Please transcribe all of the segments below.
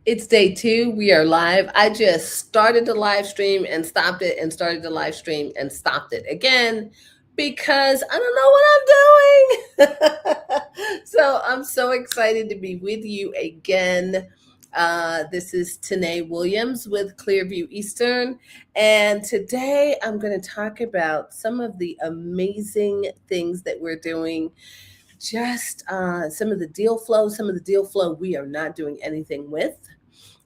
It's day two. We are live. I just started the live stream and stopped it and started the live stream and stopped it again because I don't know what I'm doing. So I'm so excited to be with you again. This is Tanae Williams with Clearview Eastern. And today I'm going to talk about some of the amazing things that we're doing, just some of the deal flow we are not doing anything with,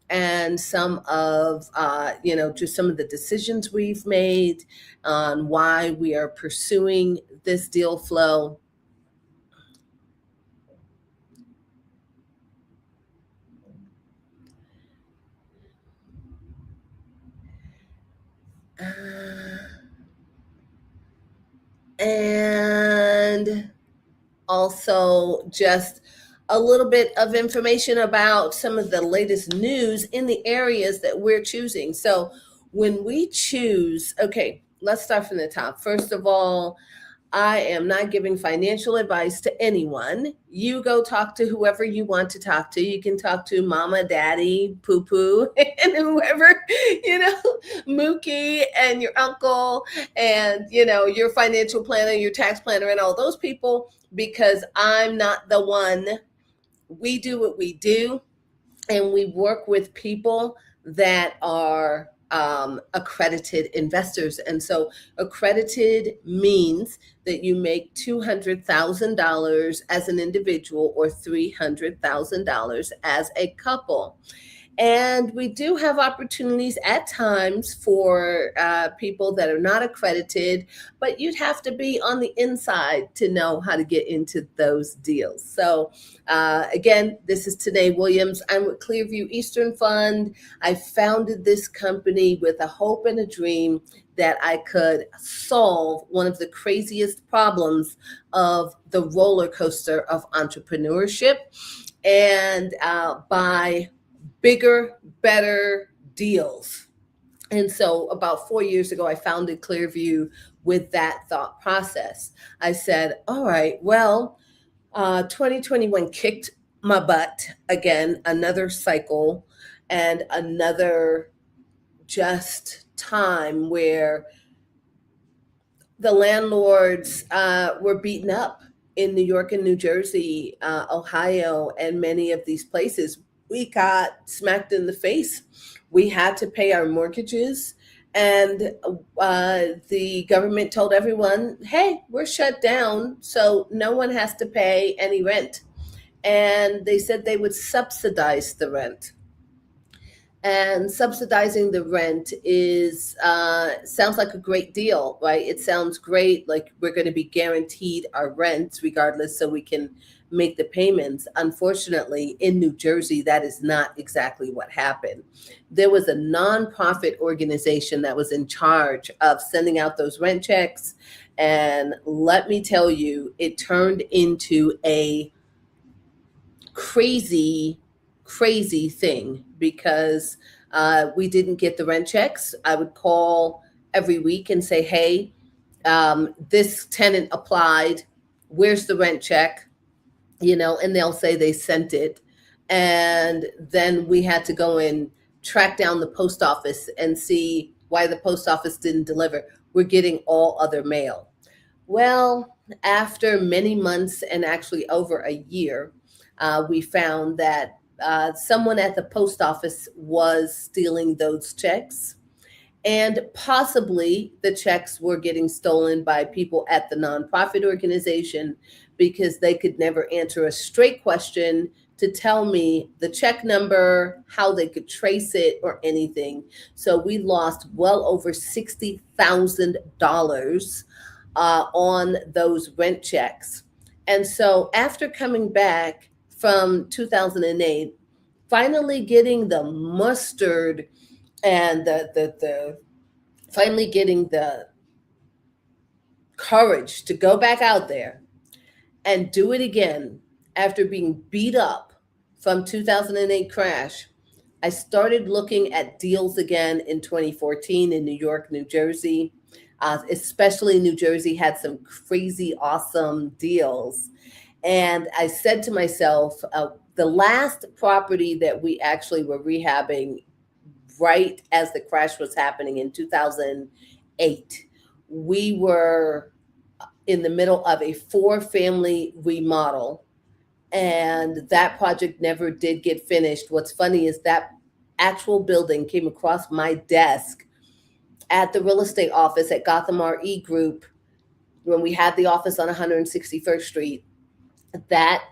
and some of just some of the decisions we've made on why we are pursuing this deal flow. And also just a little bit of information about some of the latest news in the areas that we're choosing. So when we choose, okay, let's start from the top. First of all, I am not giving financial advice to anyone. You go talk to whoever you want to talk to. You can talk to mama, daddy, poo poo, and whoever, you know, Mookie and your uncle and, your financial planner, your tax planner, and all those people, because I'm not the one. We do what we do, and we work with people that are accredited investors. And so accredited means that you make $200,000 as an individual or $300,000 as a couple. And we do have opportunities at times for people that are not accredited, but you'd have to be on the inside to know how to get into those deals. So again, this is Tanae Williams. I'm with Clearview Eastern Fund. I founded this company with a hope and a dream that I could solve one of the craziest problems of the roller coaster of entrepreneurship, and by bigger, better deals. And so about 4 years ago, I founded Clearview with that thought process. I said, all right, well, 2021 kicked my butt again, another cycle and another just time where the landlords were beaten up in New York and New Jersey, Ohio, and many of these places. We got smacked in the face. We had to pay our mortgages, and the government told everyone, hey, we're shut down, so no one has to pay any rent. And they said they would subsidize the rent. And subsidizing the rent is sounds like a great deal, right? It sounds great, like we're going to be guaranteed our rent regardless, so we can make the payments. Unfortunately, in New Jersey, that is not exactly what happened. There was a nonprofit organization that was in charge of sending out those rent checks, and let me tell you, it turned into a crazy thing because we didn't get the rent checks. I would call every week and say, hey, this tenant applied, where's the rent check? And they'll say they sent it. And then we had to go and track down the post office and see why the post office didn't deliver. We're getting all other mail. Well, after many months and actually over a year, we found that someone at the post office was stealing those checks, and possibly the checks were getting stolen by people at the nonprofit organization because they could never answer a straight question to tell me the check number, how they could trace it, or anything. So we lost well over $60,000 on those rent checks. And so after coming back from 2008, finally getting the mustard and the finally getting the courage to go back out there and do it again after being beat up from 2008 crash, I started looking at deals again in 2014 in New York, New Jersey. Especially New Jersey had some crazy, awesome deals. And I said to myself, The last property that we actually were rehabbing right as the crash was happening in 2008, we were in the middle of a 4-family remodel, and that project never did get finished. What's funny is that actual building came across my desk at the real estate office at Gotham RE Group when we had the office on 161st Street. That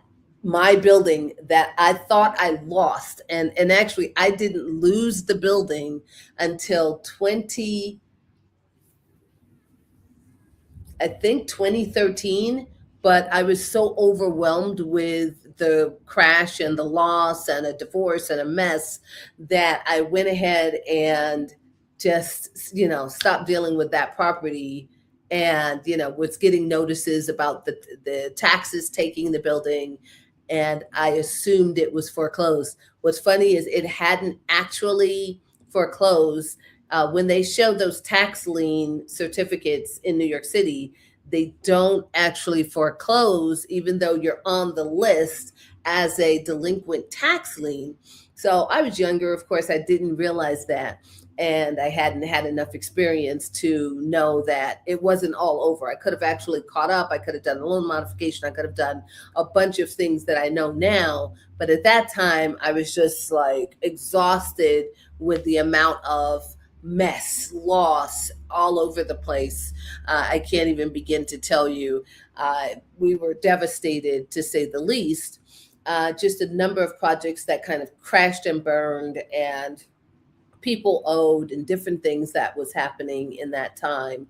my building that I thought I lost, and actually I didn't lose the building until 2013, but I was so overwhelmed with the crash and the loss and a divorce and a mess that I went ahead and just, stopped dealing with that property, and, was getting notices about the taxes taking the building, and I assumed it was foreclosed. What's funny is it hadn't actually foreclosed. When they show those tax lien certificates in New York City, they don't actually foreclose, even though you're on the list as a delinquent tax lien. So I was younger, of course, I didn't realize that. And I hadn't had enough experience to know that it wasn't all over. I could have actually caught up. I could have done a loan modification. I could have done a bunch of things that I know now. But at that time, I was just like exhausted with the amount of mess, loss all over the place. I can't even begin to tell you. We were devastated, to say the least. Just a number of projects that kind of crashed and burned, and people owed, and different things that was happening in that time,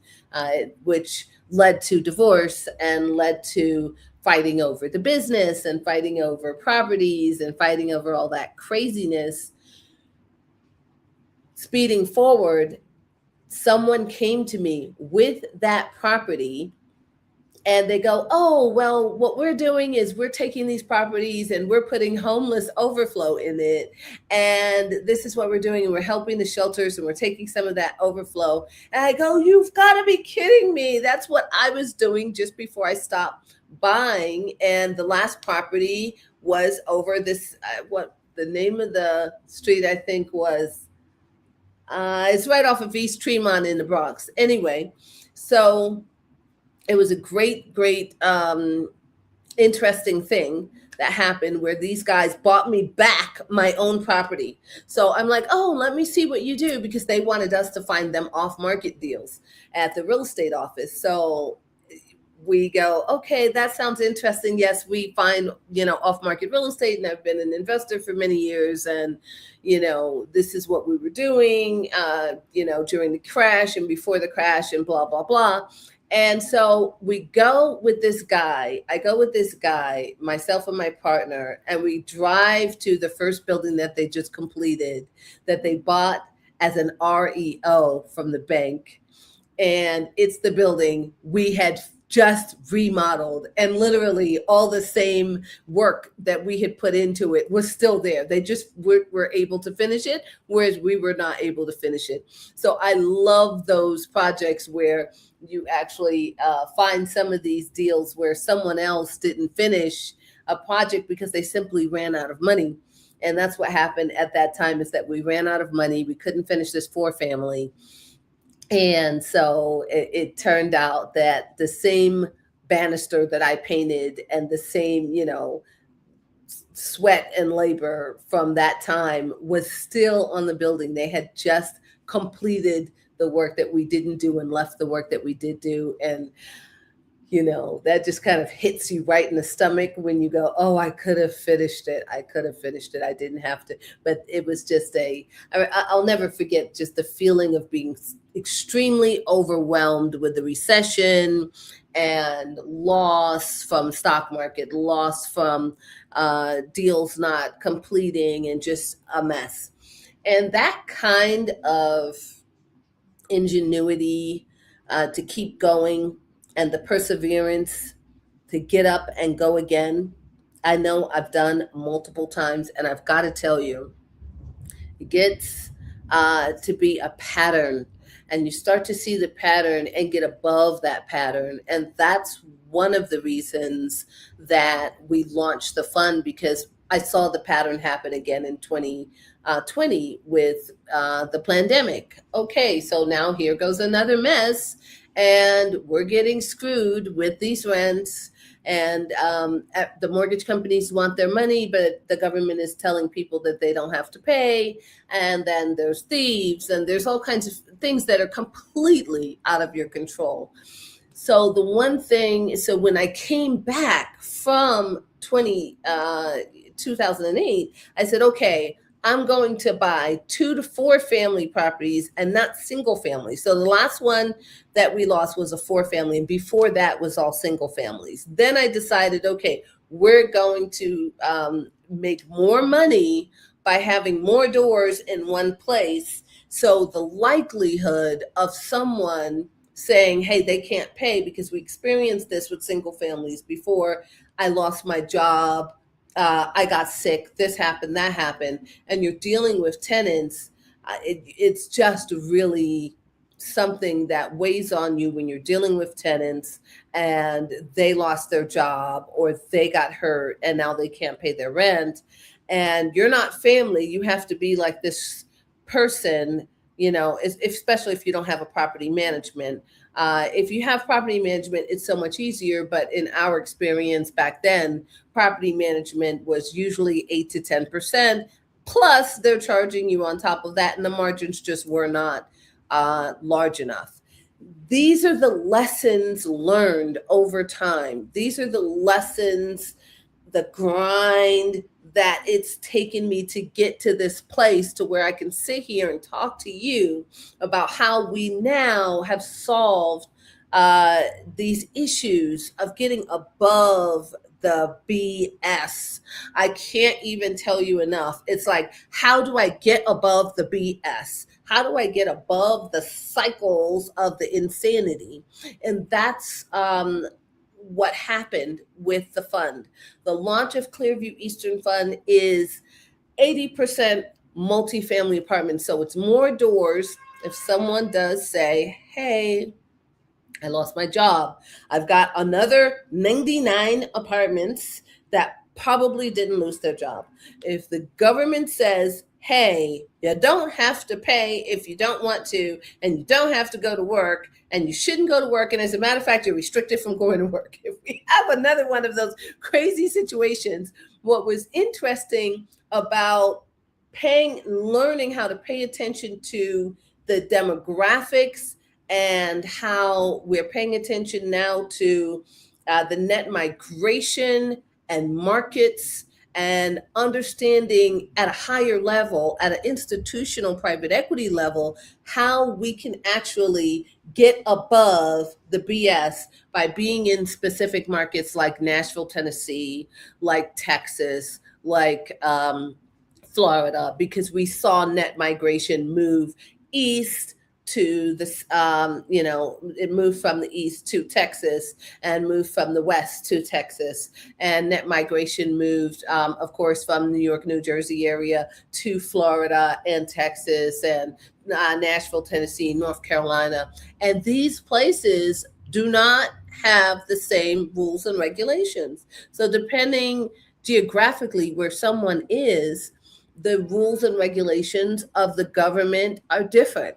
which led to divorce and led to fighting over the business and fighting over properties and fighting over all that craziness. Speeding forward, someone came to me with that property, and they go, "Oh, well, what we're doing is we're taking these properties and we're putting homeless overflow in it. And this is what we're doing. And we're helping the shelters, and we're taking some of that overflow." And I go, "You've got to be kidding me." That's what I was doing just before I stopped buying. And the last property was over this, what the name of the street, I think, was, it's right off of East Tremont in the Bronx. Anyway, so it was a great, great, interesting thing that happened where these guys bought me back my own property. So I'm like, "Oh, let me see what you do," because they wanted us to find them off-market deals at the real estate office. So we go, "Okay, that sounds interesting. Yes, we find, off-market real estate, and I've been an investor for many years, and, this is what we were doing, during the crash and before the crash and blah, blah, blah." And so we go with this guy. I go with this guy, myself and my partner, and we drive to the first building that they just completed, that they bought as an REO from the bank. And it's the building we had just remodeled, and literally all the same work that we had put into it was still there. They just were able to finish it, whereas we were not able to finish it. So I love those projects where you actually find some of these deals where someone else didn't finish a project because they simply ran out of money. And that's what happened at that time, is that we ran out of money. We couldn't finish this 4-family. And so it turned out that the same banister that I painted and the same, sweat and labor from that time was still on the building. They had just completed the work that we didn't do and left the work that we did do. And that just kind of hits you right in the stomach when you go, "Oh, I could have finished it. I could have finished it. I didn't have to." But it was just I'll never forget just the feeling of being extremely overwhelmed with the recession and loss from stock market, loss from deals not completing, and just a mess. And that kind of ingenuity to keep going, and the perseverance to get up and go again, I know I've done multiple times. And I've got to tell you, it gets to be a pattern, and you start to see the pattern and get above that pattern. And that's one of the reasons that we launched the fund, because I saw the pattern happen again in 2020 with the pandemic. Okay, so now here goes another mess, and we're getting screwed with these rents. And the mortgage companies want their money, but the government is telling people that they don't have to pay. And then there's thieves, and there's all kinds of things that are completely out of your control. So the one thing, so when I came back from 2008, I said, okay, I'm going to buy 2 to 4 family properties and not single family. So the last one that we lost was a 4 family, and before that was all single families. Then I decided, okay, we're going to make more money by having more doors in one place. So the likelihood of someone saying, hey, they can't pay, because we experienced this with single families before. I lost my job. I got sick. This happened, that happened. And you're dealing with tenants. It's just really something that weighs on you when you're dealing with tenants and they lost their job or they got hurt and now they can't pay their rent. And you're not family. You have to be like this person, especially if you don't have a property management. If you have property management, it's so much easier. But in our experience back then, property management was usually 8 to 10%. Plus, they're charging you on top of that, and the margins just were not large enough. These are the lessons learned over time. These are the lessons, the grind that it's taken me to get to this place to where I can sit here and talk to you about how we now have solved these issues of getting above the BS. I can't even tell you enough. It's like, how do I get above the BS? How do I get above the cycles of the insanity? And that's what happened with the fund. The launch of Clearview Eastern Fund is 80% multifamily apartments. So it's more doors. If someone does say, hey, I lost my job, I've got another 99 apartments that probably didn't lose their job. If the government says, hey, you don't have to pay if you don't want to, and you don't have to go to work, and you shouldn't go to work, and as a matter of fact, you're restricted from going to work. If we have another one of those crazy situations, what was interesting about learning how to pay attention to the demographics and how we're paying attention now to the net migration and markets, and understanding at a higher level, at an institutional private equity level, how we can actually get above the BS by being in specific markets like Nashville, Tennessee, like Texas, like Florida, because we saw net migration move east to this, it moved from the east to Texas and moved from the west to Texas. And net migration moved, of course, from New York, New Jersey area to Florida and Texas and Nashville, Tennessee, North Carolina. And these places do not have the same rules and regulations. So depending geographically where someone is, the rules and regulations of the government are different.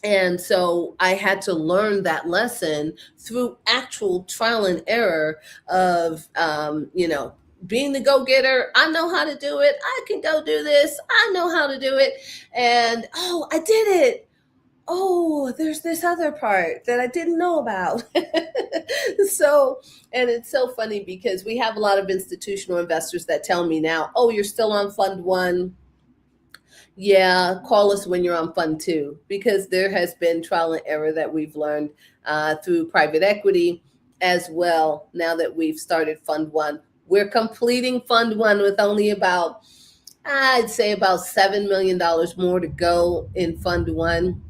And so I had to learn that lesson through actual trial and error of, being the go-getter. I know how to do it. I can go do this. I know how to do it. And, oh, I did it. Oh, there's this other part that I didn't know about. So, and it's so funny because we have a lot of institutional investors that tell me now, oh, you're still on fund one. Yeah, call us when you're on fund two, because there has been trial and error that we've learned through private equity as well. Now that we've started fund one, we're completing fund one with only I'd say about $7 million more to go in fund one.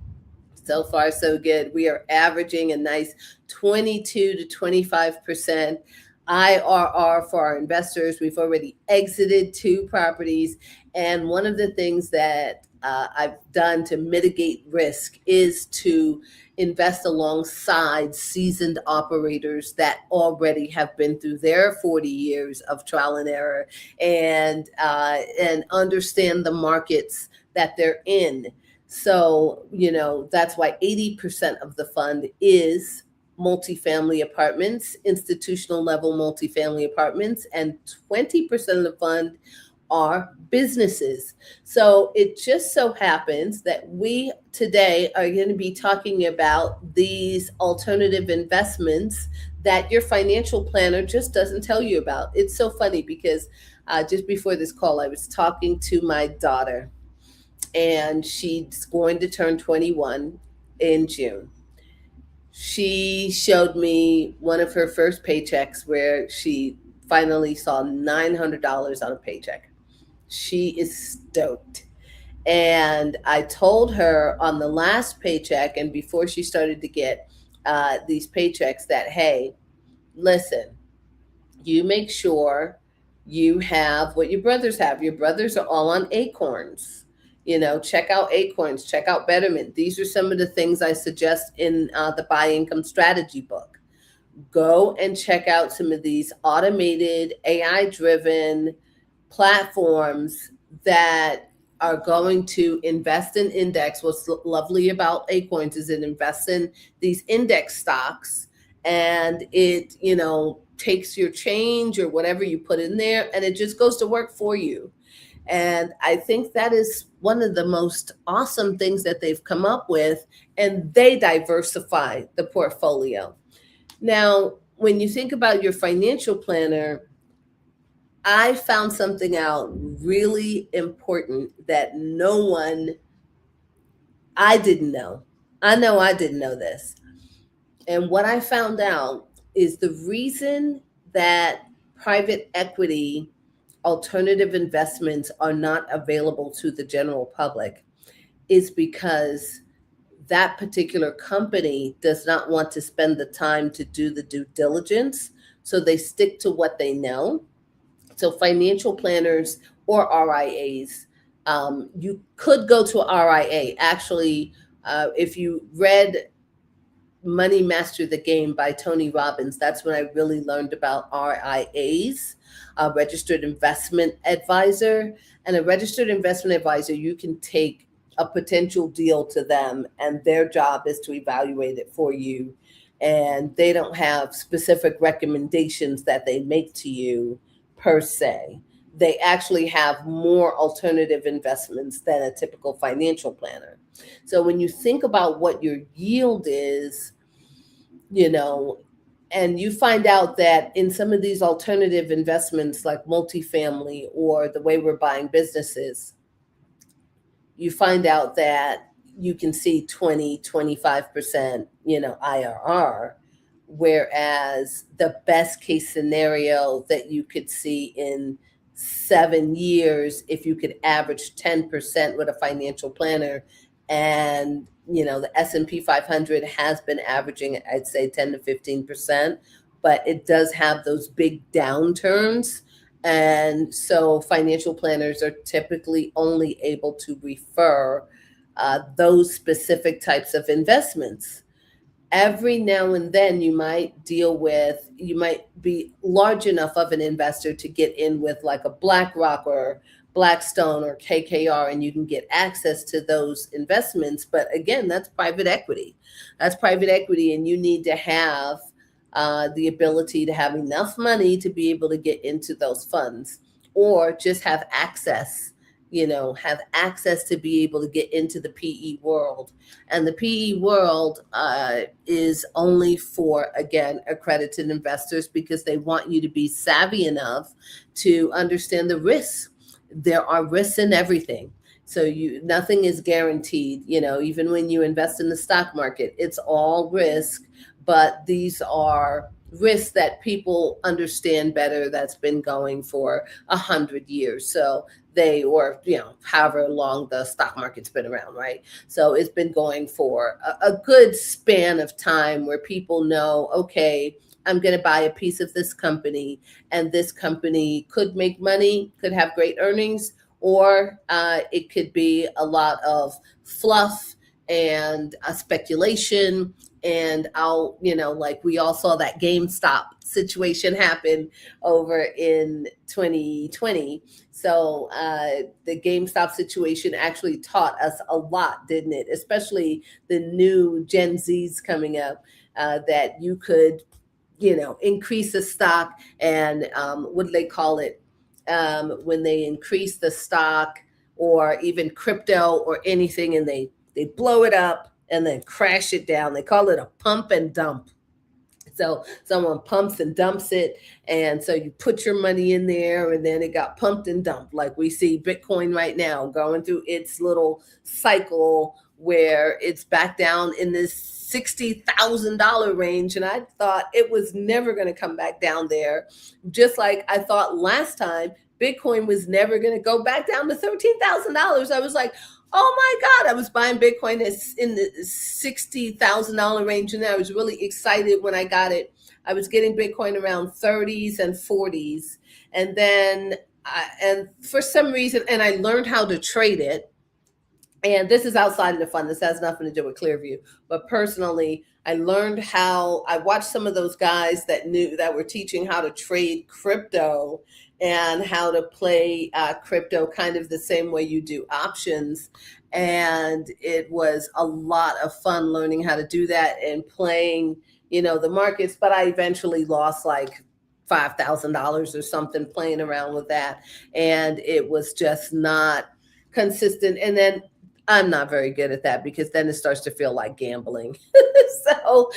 So far, so good. We are averaging a nice 22 to 25% IRR for our investors. We've already exited 2 properties. And one of the things that I've done to mitigate risk is to invest alongside seasoned operators that already have been through their 40 years of trial and error and understand the markets that they're in. So, that's why 80% of the fund is multifamily apartments, institutional level multifamily apartments, and 20% of the fund are businesses. So it just so happens that we today are going to be talking about these alternative investments that your financial planner just doesn't tell you about. It's so funny because just before this call, I was talking to my daughter, and she's going to turn 21 in June. She showed me one of her first paychecks where she finally saw $900 on a paycheck. She is stoked. And I told her on the last paycheck, and before she started to get these paychecks, that, hey, listen, you make sure you have what your brothers have. Your brothers are all on Acorns. Check out Acorns, check out Betterment. These are some of the things I suggest in the Buy Income Strategy book. Go and check out some of these automated, AI driven platforms that are going to invest in index. What's lovely about Acorns is it invests in these index stocks, and it, takes your change or whatever you put in there, and it just goes to work for you. And I think that is one of the most awesome things that they've come up with, and they diversify the portfolio. Now, when you think about your financial planner, I found something out really important that I didn't know. I know I didn't know this. And what I found out is the reason that private equity alternative investments are not available to the general public is because that particular company does not want to spend the time to do the due diligence. So they stick to what they know. So financial planners or RIAs, you could go to a RIA. Actually, if you read Money Master the Game by Tony Robbins, that's when I really learned about RIAs, a registered investment advisor. And a registered investment advisor, you can take a potential deal to them, and their job is to evaluate it for you. And they don't have specific recommendations that they make to you per se. They actually have more alternative investments than a typical financial planner. So when you think about what your yield is, and you find out that in some of these alternative investments like multifamily or the way we're buying businesses, you find out that you can see 20, 25%, IRR, whereas the best case scenario that you could see in 7 years, if you could average 10% with a financial planner, and the S&P 500 has been averaging, I'd say, 10 to 15%, but it does have those big downturns. And so financial planners are typically only able to refer those specific types of investments. Every now and then you might be large enough of an investor to get in with like a BlackRock or Blackstone or KKR, and you can get access to those investments. But again, that's private equity. That's private equity, and you need to have the ability to have enough money to be able to get into those funds, or just have access to be able to get into the PE world. And the PE world is only for, again, accredited investors, because they want you to be savvy enough to understand the risks. There are risks in everything. So nothing is guaranteed. Even when you invest in the stock market, it's all risk, but these are risks that people understand better, that's been going for 100 years. So however long the stock market's been around, right? So it's been going for a good span of time where people know, okay, I'm going to buy a piece of this company, and this company could make money, could have great earnings, or it could be a lot of fluff and speculation. And like we all saw that GameStop situation happen over in 2020. So the GameStop situation actually taught us a lot, didn't it? Especially the new Gen Zs coming up, that you could, increase the stock and what do they call it? When they increase the stock or even crypto or anything, and they blow it up and then crash it down. They call it a pump and dump. So someone pumps and dumps it. And so you put your money in there and then it got pumped and dumped. Like we see Bitcoin right now going through its little cycle where it's back down in this $60,000 range. And I thought it was never going to come back down there. Just like I thought last time, Bitcoin was never going to go back down to $13,000. I was like, oh my God, I was buying Bitcoin in the $60,000 range. And I was really excited when I got it. I was getting Bitcoin around 30s and 40s. And then, and for some reason, and I learned how to trade it. And this is outside of the fund. This has nothing to do with Clearview. But personally, I learned how, I watched some of those guys that were teaching how to trade crypto and how to play crypto kind of the same way you do options. And it was a lot of fun learning how to do that and playing, the markets. But I eventually lost like $5,000 or something playing around with that. And it was just not consistent. And then I'm not very good at that because then it starts to feel like gambling. So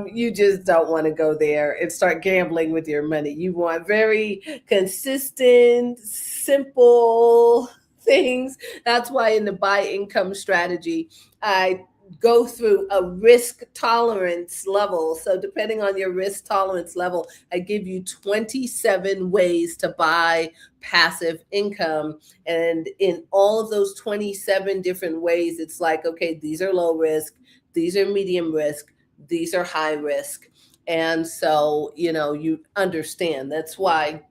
you just don't want to go there and start gambling with your money. You want very consistent, simple things. That's why in the buy income strategy, I go through a risk tolerance level. So depending on your risk tolerance level, I give you 27 ways to buy passive income. And in all of those 27 different ways, it's like, okay, these are low risk, these are medium risk, these are high risk. And so, you understand. That's why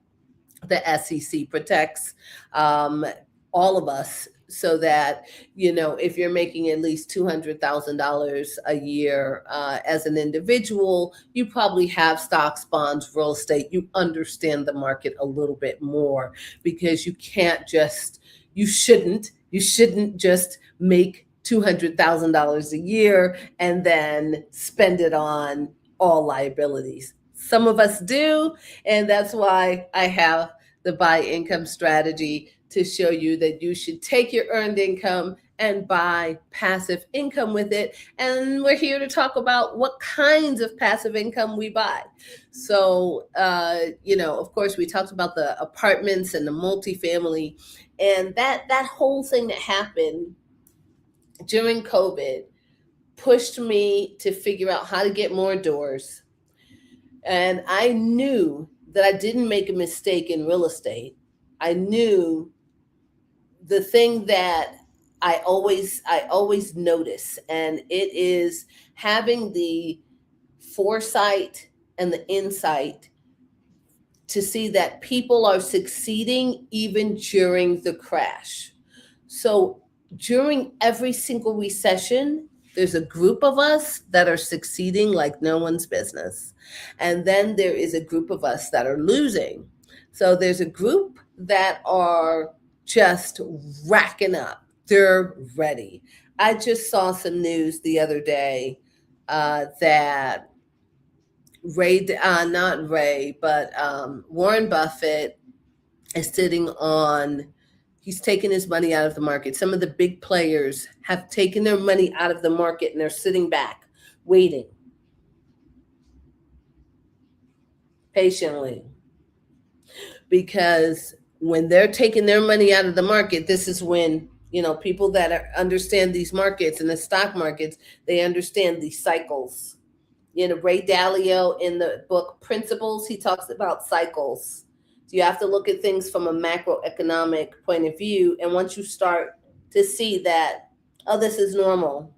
the SEC protects all of us, so that, if you're making at least $200,000 a year as an individual, you probably have stocks, bonds, real estate. You understand the market a little bit more, because you shouldn't just make $200,000 a year and then spend it on all liabilities. Some of us do, and that's why I have the buy income strategy, to show you that you should take your earned income and buy passive income with it. And we're here to talk about what kinds of passive income we buy. So, of course, we talked about the apartments and the multifamily, and that whole thing that happened during COVID pushed me to figure out how to get more doors. And I knew that I didn't make a mistake in real estate. I knew the thing that I always notice, and it is having the foresight and the insight to see that people are succeeding even during the crash. So during every single recession, there's a group of us that are succeeding like no one's business. And then there is a group of us that are losing. So there's a group that are just racking up. They're ready. I just saw some news the other day that Warren Buffett is sitting on, he's taken his money out of the market. Some of the big players have taken their money out of the market and they're sitting back, waiting patiently. Because when they're taking their money out of the market, this is when, people that understand these markets and the stock markets, they understand these cycles. Ray Dalio in the book Principles, he talks about cycles. So you have to look at things from a macroeconomic point of view. And once you start to see that, oh, this is normal.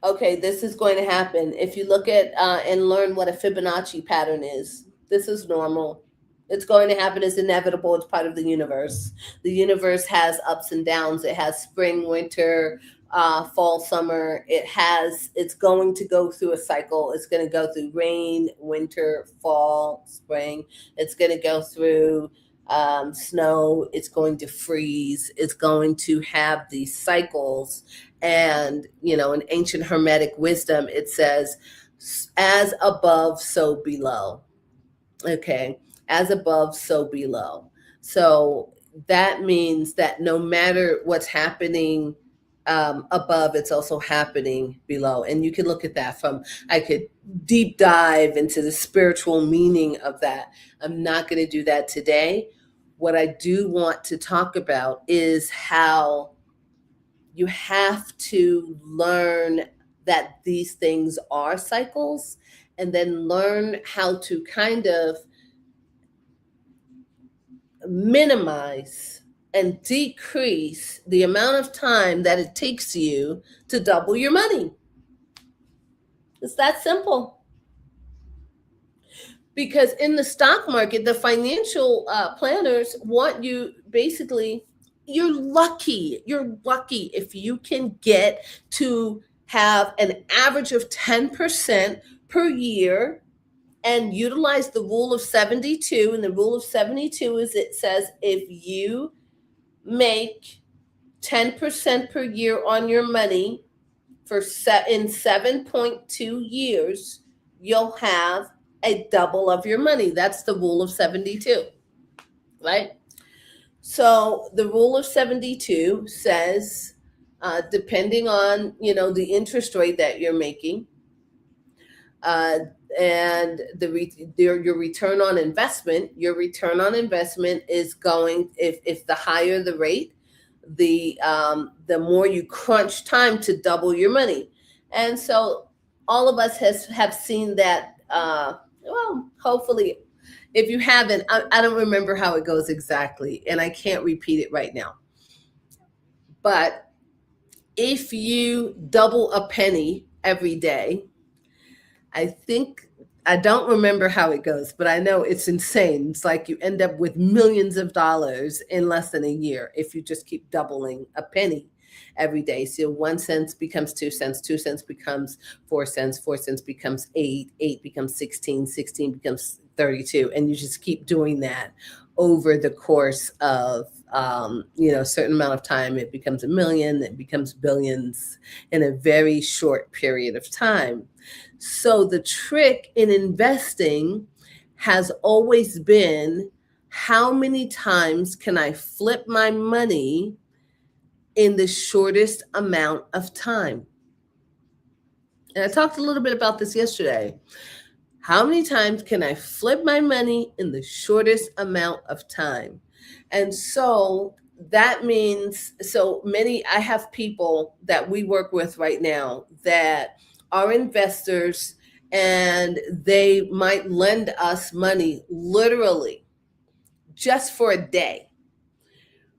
Okay, this is going to happen. If you look at and learn what a Fibonacci pattern is, this is normal. It's going to happen. It's inevitable. It's part of the universe. The universe has ups and downs. It has spring, winter, fall, summer. It's going to go through a cycle. It's going to go through rain, winter, fall, spring. It's going to go through snow. It's going to freeze. It's going to have these cycles. And, in ancient Hermetic wisdom, it says, as above, so below. Okay, as above, so below. So that means that no matter what's happening above, it's also happening below. And you can look at that I could deep dive into the spiritual meaning of that. I'm not going to do that today. What I do want to talk about is how you have to learn that these things are cycles, and then learn how to kind of minimize and decrease the amount of time that it takes you to double your money. It's that simple. Because in the stock market, the financial planners want you, basically, you're lucky if you can get to have an average of 10% per year and utilize the rule of 72. And the rule of 72 is, it says, if you make 10% per year on your money in 7.2 years, you'll have a double of your money. That's the rule of 72, right? So the rule of 72 says, depending on, the interest rate that you're making, and your return on investment, is going, if the higher the rate, the more you crunch time to double your money. And so all of us have seen that. Well, hopefully, if you haven't, I don't remember how it goes exactly, and I can't repeat it right now. But if you double a penny every day, I don't remember how it goes, but I know it's insane. It's like you end up with millions of dollars in less than a year if you just keep doubling a penny every day. So 1 cent becomes 2 cents, 2 cents becomes 4 cents, 4 cents becomes 8, 8 becomes 16, 16 becomes 32. And you just keep doing that over the course of a certain amount of time. It becomes a million, it becomes billions in a very short period of time. So the trick in investing has always been, how many times can I flip my money in the shortest amount of time? And I talked a little bit about this yesterday. How many times can I flip my money in the shortest amount of time? And so that means, I have people that we work with right now that are investors, and they might lend us money literally just for a day.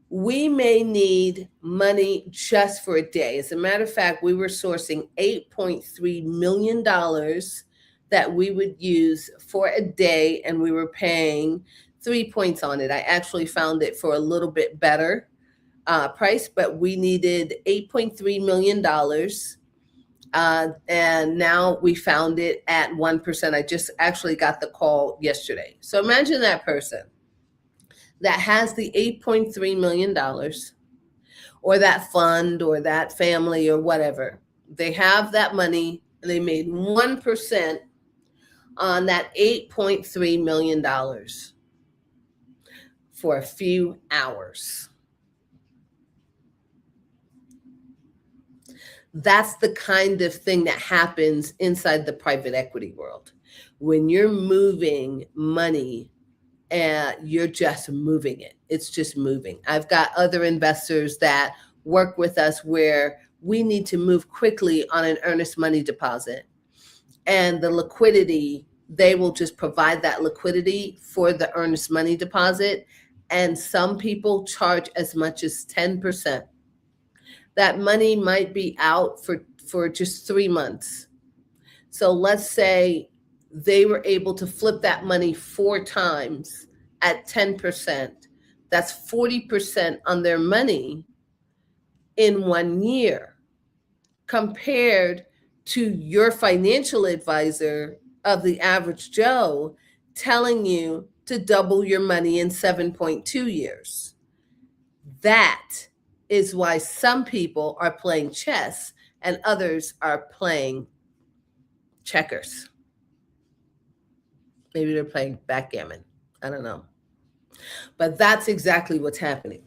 We may need money just for a day. As a matter of fact, we were sourcing $8.3 million that we would use for a day, and we were paying 3 points on it. I actually found it for a little bit better price, but we needed $8.3 million. And now we found it at 1%. I just actually got the call yesterday. So imagine that person that has the $8.3 million, or that fund, or that family, or whatever. They have that money, and they made 1% on that $8.3 million for a few hours. That's the kind of thing that happens inside the private equity world. When you're moving money, you're just moving it. It's just moving. I've got other investors that work with us where we need to move quickly on an earnest money deposit. And the liquidity, they will just provide that liquidity for the earnest money deposit. And some people charge as much as 10%. That money might be out for just 3 months. So let's say they were able to flip that money 4 times at 10%. That's 40% on their money in 1 year, compared to your financial advisor of the average Joe telling you to double your money in 7.2 years. That is why some people are playing chess and others are playing checkers. Maybe they're playing backgammon. I don't know. But that's exactly what's happening.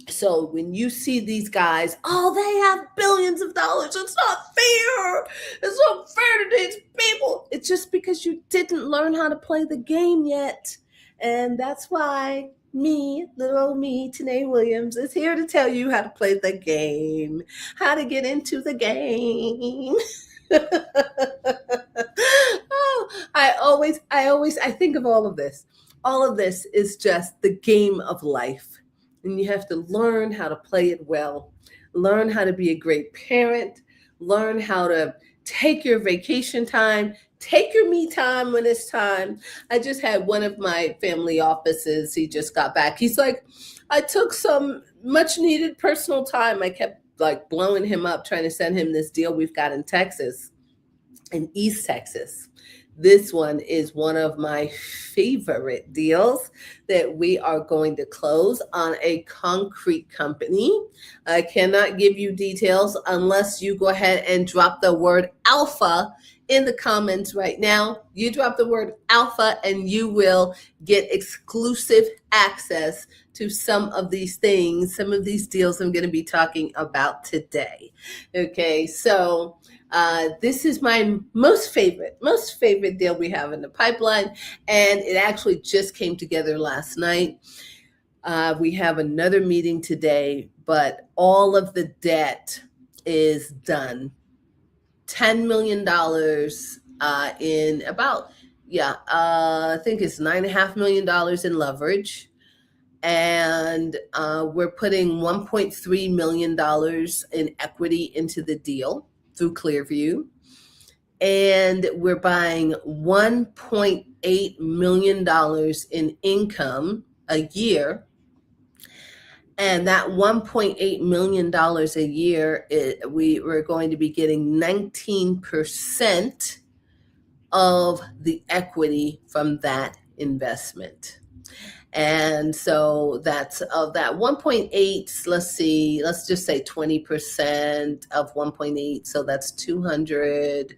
So when you see these guys, oh, they have billions of dollars. It's not fair. It's not fair to these people. It's just because you didn't learn how to play the game yet. And that's why me, little old me, Tanae Williams, is here to tell you how to play the game, how to get into the game. Oh, I think of all of this. All of this is just the game of life. And you have to learn how to play it well, learn how to be a great parent, learn how to take your vacation time, take your me time when it's time. I just had one of my family offices, he just got back. He's like, I took some much needed personal time. I kept like blowing him up, trying to send him this deal we've got in Texas, in East Texas. This one is one of my favorite deals that we are going to close on a concrete company. I cannot give you details unless you go ahead and drop the word alpha in the comments right now. You drop the word alpha and you will get exclusive access to some of these things, some of these deals I'm going to be talking about today. Okay, so this is my most favorite deal we have in the pipeline, and it actually just came together last night. We have another meeting today, but all of the debt is done. $10 million in about, I think it's $9.5 million in leverage. And we're putting $1.3 million in equity into the deal through Clearview. And we're buying $1.8 million in income a year. And that $1.8 million a year, we're going to be getting 19% of the equity from that investment. And so that's of that 1.8, let's just say 20% of 1.8. So that's 200,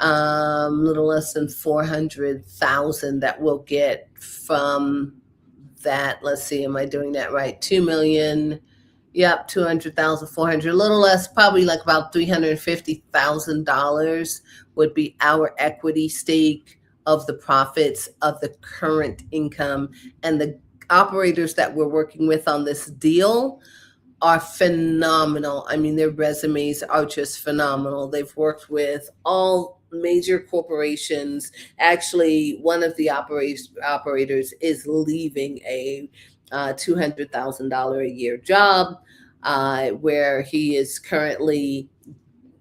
little less than 400,000 that we'll get from that. Let's see, am I doing that right? 2 million. Yep, 200,000, 400, a little less, probably like about $350,000 would be our equity stake of the profits of the current income. And the operators that we're working with on this deal are phenomenal. I mean, their resumes are just phenomenal. They've worked with all major corporations. Actually, one of the operators is leaving a $200,000 a year job where he is currently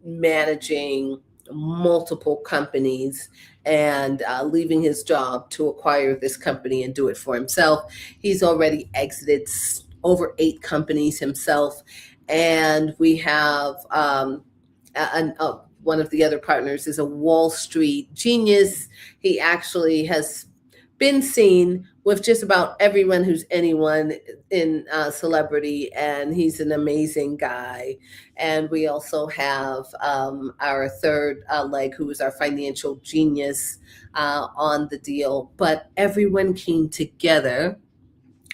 managing multiple companies and leaving his job to acquire this company and do it for himself. He's already exited over 8 companies himself. And we have one of the other partners is a Wall Street genius. He actually has been seen with just about everyone who's anyone in celebrity, and he's an amazing guy. And we also have our third leg, who is our financial genius on the deal. But everyone came together,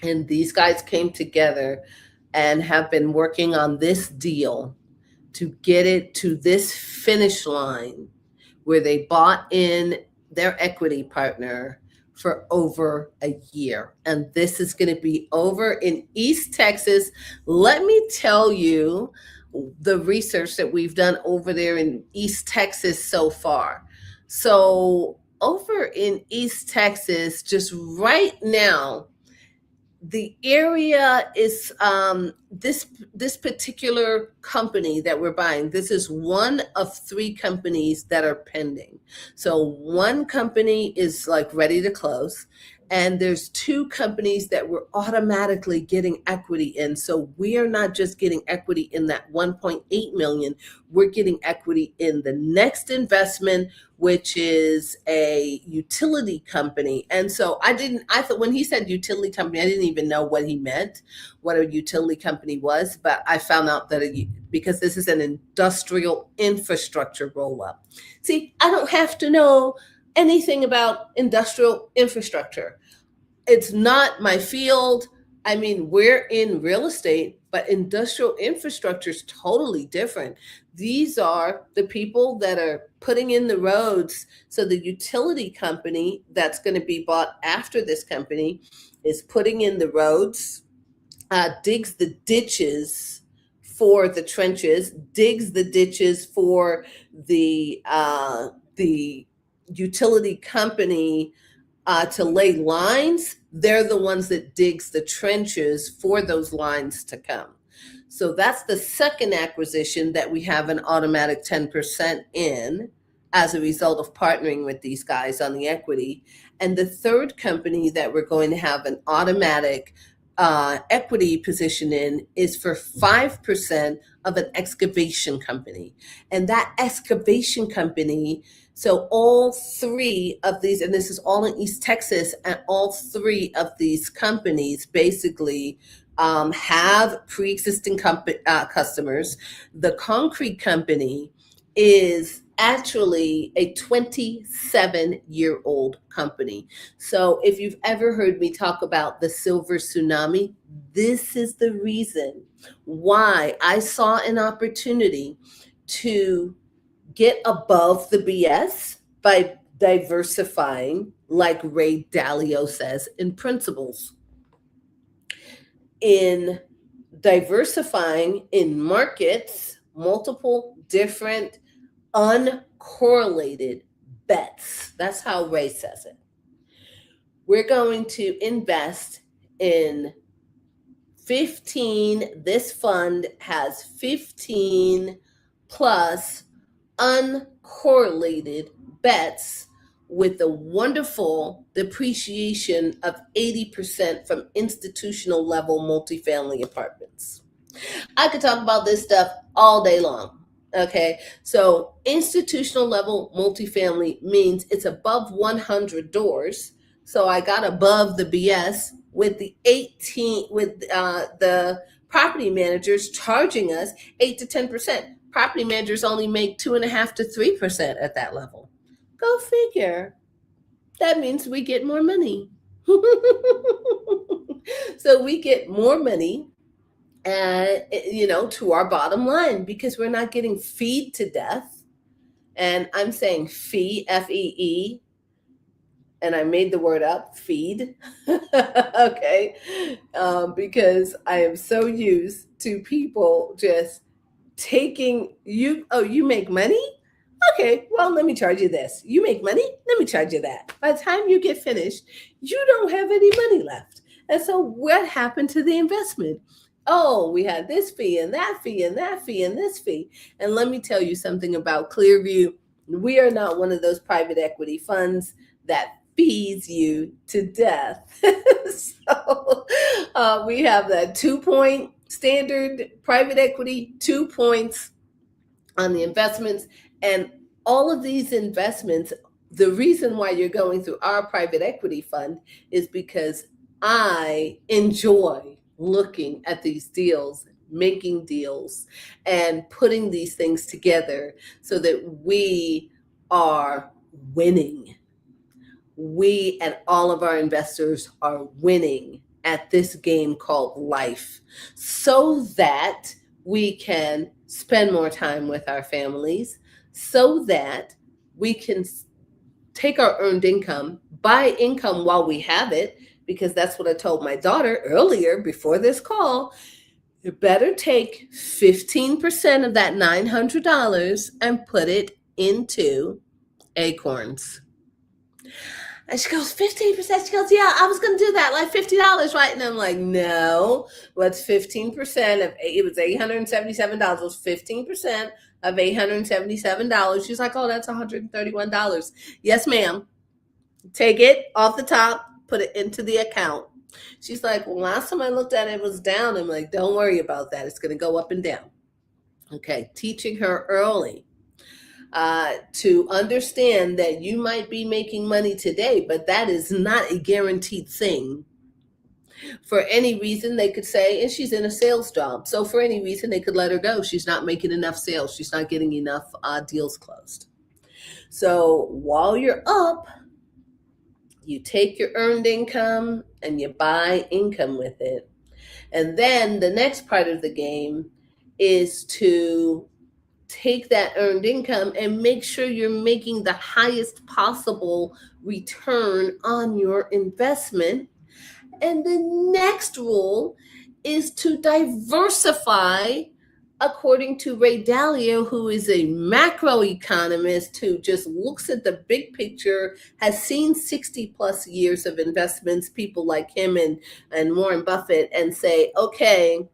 and these guys came together and have been working on this deal to get it to this finish line where they bought in their equity partner for over a year. And this is going to be over in East Texas. Let me tell you the research that we've done over there in East Texas so far. So over in East Texas, just right now, the area is this particular company that we're buying. This is one of 3 companies that are pending. So one company is like ready to close. And there's two companies that we're automatically getting equity in. So we are not just getting equity in that 1.8 million, we're getting equity in the next investment, which is a utility company. And so I thought when he said utility company, I didn't even know what he meant, what a utility company was, but I found out that because this is an industrial infrastructure roll up. See, I don't have to know anything about industrial infrastructure. It's not my field. I mean, we're in real estate, but industrial infrastructure is totally different. These are the people that are putting in the roads. So the utility company that's going to be bought after this company is putting in the roads, digs the ditches for the trenches, digs the ditches for the utility company to lay lines. They're the ones that digs the trenches for those lines to come. So that's the second acquisition that we have an automatic 10% in as a result of partnering with these guys on the equity. And the third company that we're going to have an automatic equity position in is for 5% of an excavation company. And that excavation company, so all three of these, and this is all in East Texas, and all three of these companies basically have pre-existing customers. The concrete company is actually a 27-year-old company. So if you've ever heard me talk about the silver tsunami, this is the reason why I saw an opportunity to get above the BS by diversifying, like Ray Dalio says, in principles. In diversifying in markets, multiple different uncorrelated bets. That's how Ray says it. We're going to invest in 15, this fund has 15 plus uncorrelated bets with a wonderful depreciation of 80% from institutional level multifamily apartments. I could talk about this stuff all day long. Okay, so institutional level multifamily means it's above 100 doors. So I got above the BS with the the property managers charging us 8 to 10%. Property managers only make 2.5 to 3% at that level. Go figure. That means we get more money. So we get more money, to our bottom line, because we're not getting feed to death. And I'm saying fee, F-E-E, and I made the word up, feed. Okay, because I am so used to people just taking you. Oh, you make money? Okay, well, let me charge you this. You make money? Let me charge you that. By the time you get finished, you don't have any money left. And so what happened to the investment? Oh, we had this fee and that fee and that fee and this fee. And let me tell you something about Clearview. We are not one of those private equity funds that feeds you to death. So we have that 2-point standard private equity, 2 points on the investments. And all of these investments, the reason why you're going through our private equity fund is because I enjoy looking at these deals, making deals, and putting these things together so that we are winning. We and all of our investors are winning at this game called life, so that we can spend more time with our families, so that we can take our earned income, buy income while we have it, because that's what I told my daughter earlier before this call. You better take 15% of that $900 and put it into acorns. And she goes, 15%? She goes, yeah, I was going to do that, like $50, right? And I'm like, no, what's 15% of, it was $877. It was 15% of $877. She's like, oh, that's $131. Yes, ma'am. Take it off the top, put it into the account. She's like, well, last time I looked at it, it was down. I'm like, don't worry about that. It's going to go up and down. Okay, teaching her early to understand that you might be making money today, but that is not a guaranteed thing. For any reason, they could say, and she's in a sales job. So for any reason, they could let her go. She's not making enough sales. She's not getting enough deals closed. So while you're up, you take your earned income and you buy income with it. And then the next part of the game is to take that earned income and make sure you're making the highest possible return on your investment. And the next rule is to diversify, according to Ray Dalio, who is a macroeconomist who just looks at the big picture, has seen 60 plus years of investments, people like him and Warren Buffett, and say, okay,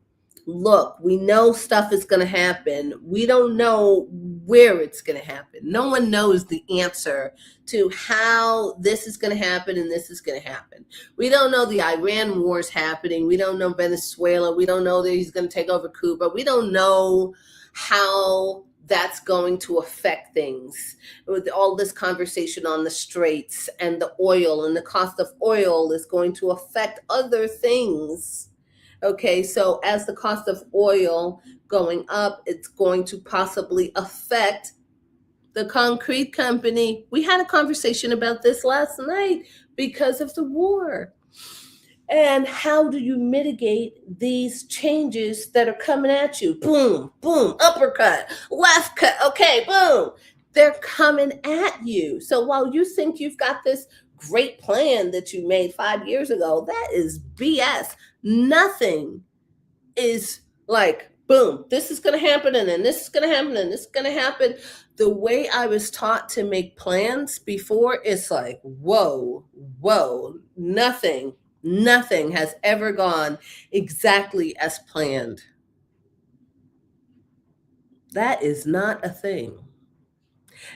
look, we know stuff is going to happen. We don't know where it's going to happen. No one knows the answer to how this is going to happen and this is going to happen. We don't know the Iran war is happening. We don't know Venezuela. We don't know that he's going to take over Cuba. We don't know how that's going to affect things. With all this conversation on the straits and the oil and the cost of oil is going to affect other things. Okay, so as the cost of oil going up, it's going to possibly affect the concrete company. We had a conversation about this last night because of the war. And how do you mitigate these changes that are coming at you? Boom, boom, uppercut, left cut, okay, boom. They're coming at you. So while you think you've got this great plan that you made 5 years ago, that is BS. Nothing is like, boom, this is going to happen, and then this is going to happen, and this is going to happen. The way I was taught to make plans before, it's like, whoa, nothing has ever gone exactly as planned. That is not a thing.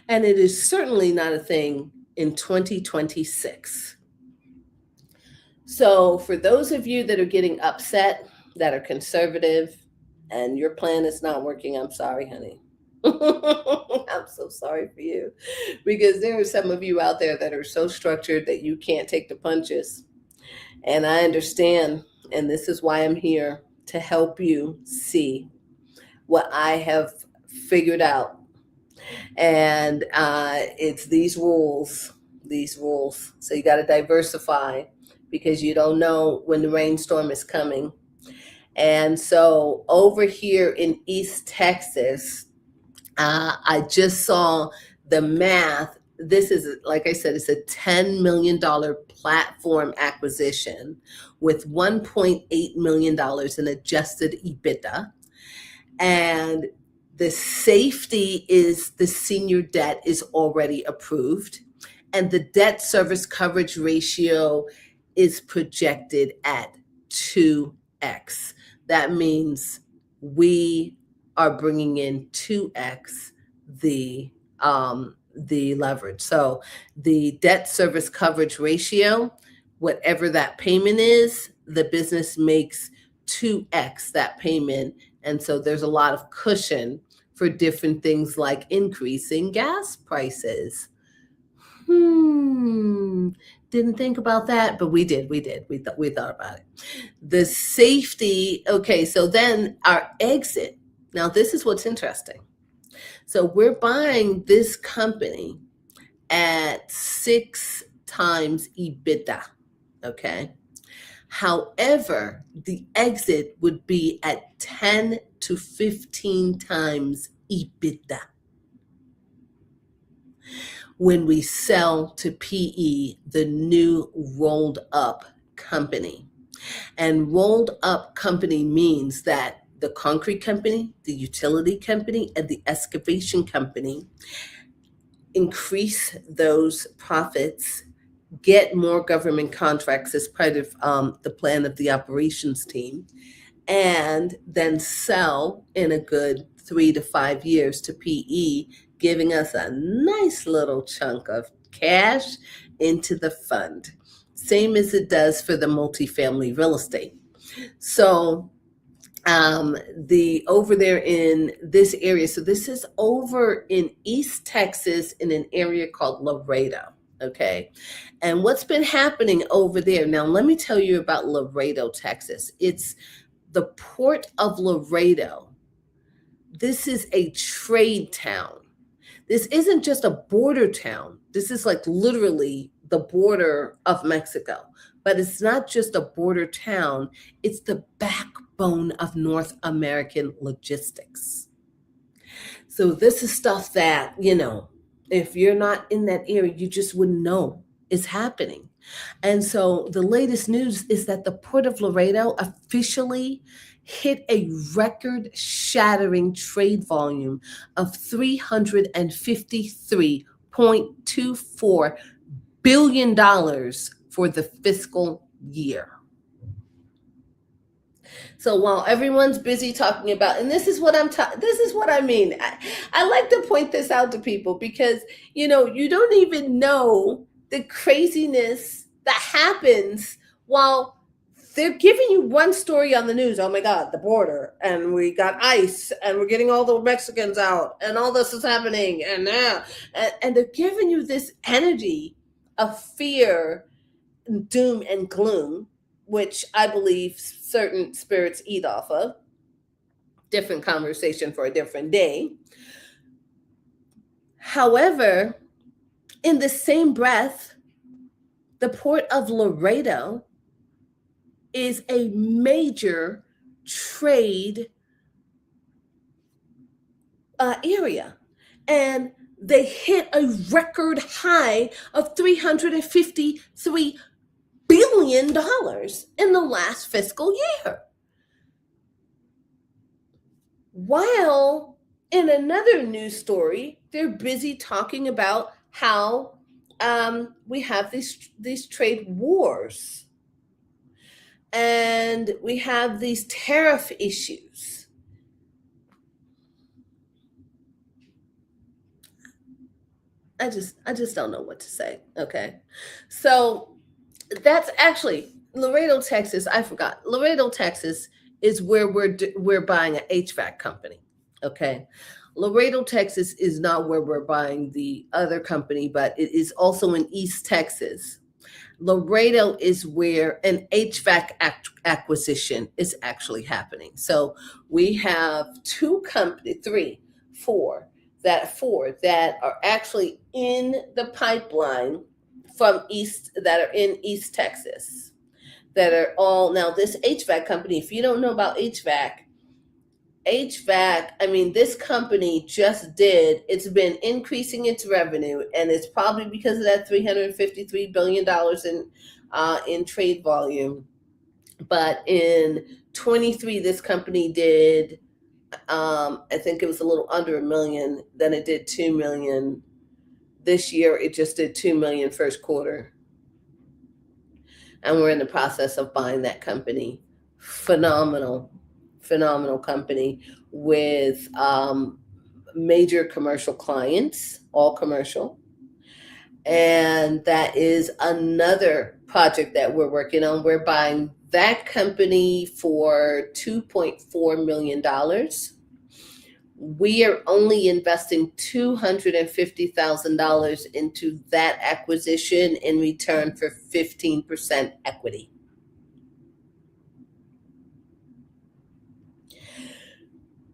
And it is certainly not a thing in 2026. So for those of you that are getting upset, that are conservative, and your plan is not working, I'm sorry, honey. I'm so sorry for you, because there are some of you out there that are so structured that you can't take the punches. And I understand, and this is why I'm here, to help you see what I have figured out. And it's these rules. So you got to diversify, because you don't know when the rainstorm is coming. And so over here in East Texas, I just saw the math. This is, like I said, it's a $10 million platform acquisition with $1.8 million in adjusted EBITDA. And the safety is the senior debt is already approved. And the debt service coverage ratio is projected at 2x. That means we are bringing in 2x the leverage. So the debt service coverage ratio, whatever that payment is, the business makes 2x that payment. And so there's a lot of cushion for different things like increasing gas prices. Didn't think about that, but we did. We thought about it. The safety, okay, so then our exit. Now, this is what's interesting. So we're buying this company at 6 times EBITDA, okay? However, the exit would be at 10 to 15 times EBITDA when we sell to PE the new rolled up company. And rolled up company means that the concrete company, the utility company, and the excavation company increase those profits, get more government contracts as part of the plan of the operations team, and then sell in a good 3 to 5 years to PE, giving us a nice little chunk of cash into the fund. same as it does for the multifamily real estate. So the over there in this area, so this is over in East Texas in an area called Laredo. Okay. And what's been happening over there? Now, let me tell you about Laredo, Texas. It's the Port of Laredo. This is a trade town. This isn't just a border town. This is like literally the border of Mexico. But it's not just a border town, it's the backbone of North American logistics. So this is stuff that, if you're not in that area, you just wouldn't know is happening. And so the latest news is that the Port of Laredo officially hit a record-shattering trade volume of $353.24 billion for the fiscal year. So while everyone's busy talking about, and this is what I mean. I like to point this out to people because, you don't even know the craziness that happens while they're giving you one story on the news. Oh my God, the border, and we got ICE, and we're getting all the Mexicans out, and all this is happening, and they're giving you this energy of fear, doom, and gloom, which I believe certain spirits eat off of. Different conversation for a different day. However, in the same breath, the Port of Laredo is a major trade area. And they hit a record high of $353 billion in the last fiscal year. While in another news story, they're busy talking about how we have these trade wars, and we have these tariff issues. I just don't know what to say. Okay. So that's actually Laredo, Texas. I forgot. Laredo, Texas is where we're buying an HVAC company. Okay. Laredo, Texas is not where we're buying the other company, but it is also in East Texas. Laredo is where an HVAC acquisition is actually happening. So we have four that are actually in the pipeline that are in East Texas, that are all now this HVAC company. If you don't know about HVAC, I mean, this company it's been increasing its revenue, and it's probably because of that $353 billion in trade volume. But in 23, this company did, I think it was a little under $1 million, then it did $2 million. This year, it just did $2 million first quarter. And we're in the process of buying that company. Phenomenal company with major commercial clients, all commercial. And that is another project that we're working on. We're buying that company for $2.4 million. We are only investing $250,000 into that acquisition in return for 15% equity.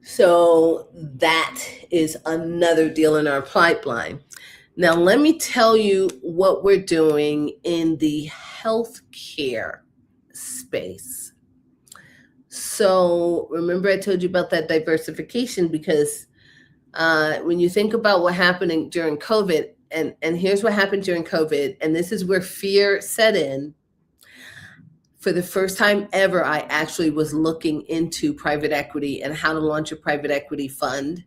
So that is another deal in our pipeline. Now, let me tell you what we're doing in the healthcare space. So remember I told you about that diversification, because when you think about what happened during COVID, and here's what happened during COVID, and this is where fear set in. For the first time ever, I actually was looking into private equity and how to launch a private equity fund.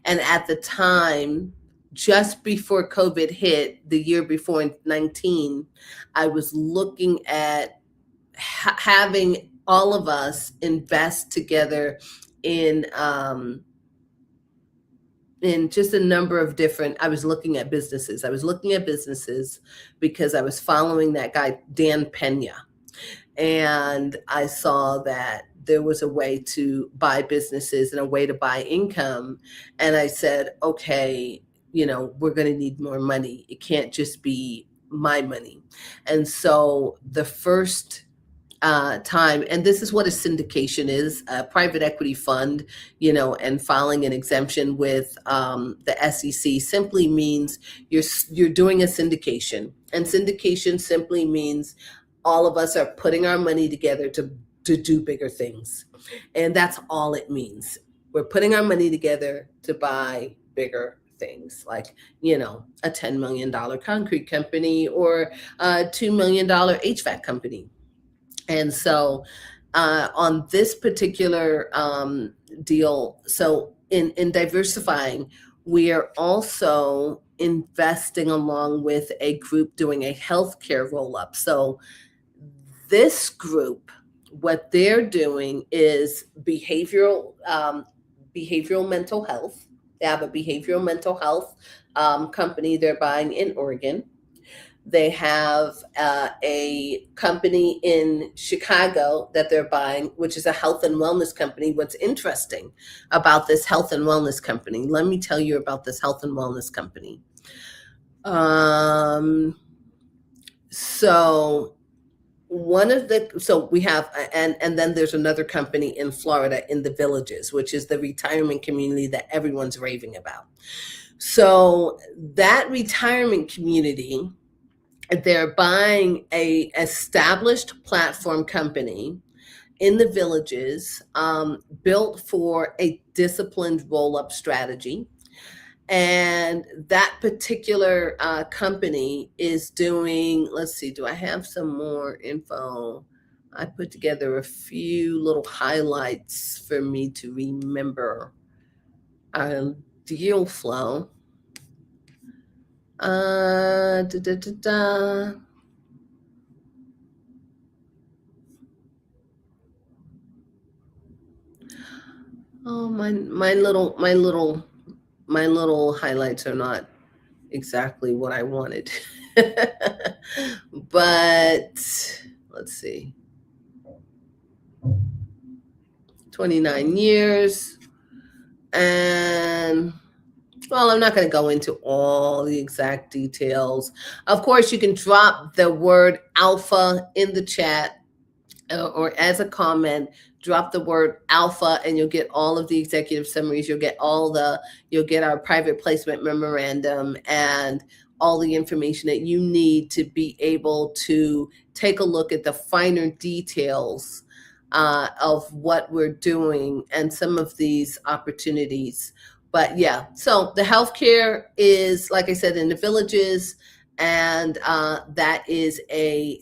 And at the time, just before COVID hit, the year before in 19, I was looking at having all of us invest together in in just a number of different, I was looking at businesses. I was looking at businesses because I was following that guy, Dan Pena. And I saw that there was a way to buy businesses and a way to buy income. And I said, okay, we're going to need more money. It can't just be my money. And so the first time, and this is what a syndication is, a private equity fund, and filing an exemption with the SEC simply means you're doing a syndication, and syndication simply means all of us are putting our money together to do bigger things, and that's all it means. We're putting our money together to buy bigger things, like a $10 million concrete company or a $2 million HVAC company. And so on this particular deal, so in diversifying, we are also investing along with a group doing a healthcare roll-up. So this group, what they're doing is behavioral mental health. They have a behavioral mental health company they're buying in Oregon. They have a company in Chicago that they're buying, which is a health and wellness company. What's interesting about this health and wellness company, let me tell you about this health and wellness company. So we have, and then there's another company in Florida in the Villages, which is the retirement community that everyone's raving about. So that retirement community, they're buying a established platform company in the Villages, built for a disciplined roll-up strategy. And that particular company is doing, let's see, do I have some more info? I put together a few little highlights for me to remember our deal flow. Da, da, da, da. Oh, my little highlights are not exactly what I wanted. But let's see. 29 years. And well, I'm not going to go into all the exact details. Of course, you can drop the word alpha in the chat, or as a comment, drop the word alpha, and you'll get all of the executive summaries. You'll get our private placement memorandum and all the information that you need to be able to take a look at the finer details of what we're doing and some of these opportunities. But yeah, so the healthcare is, like I said, in the Villages, and that is a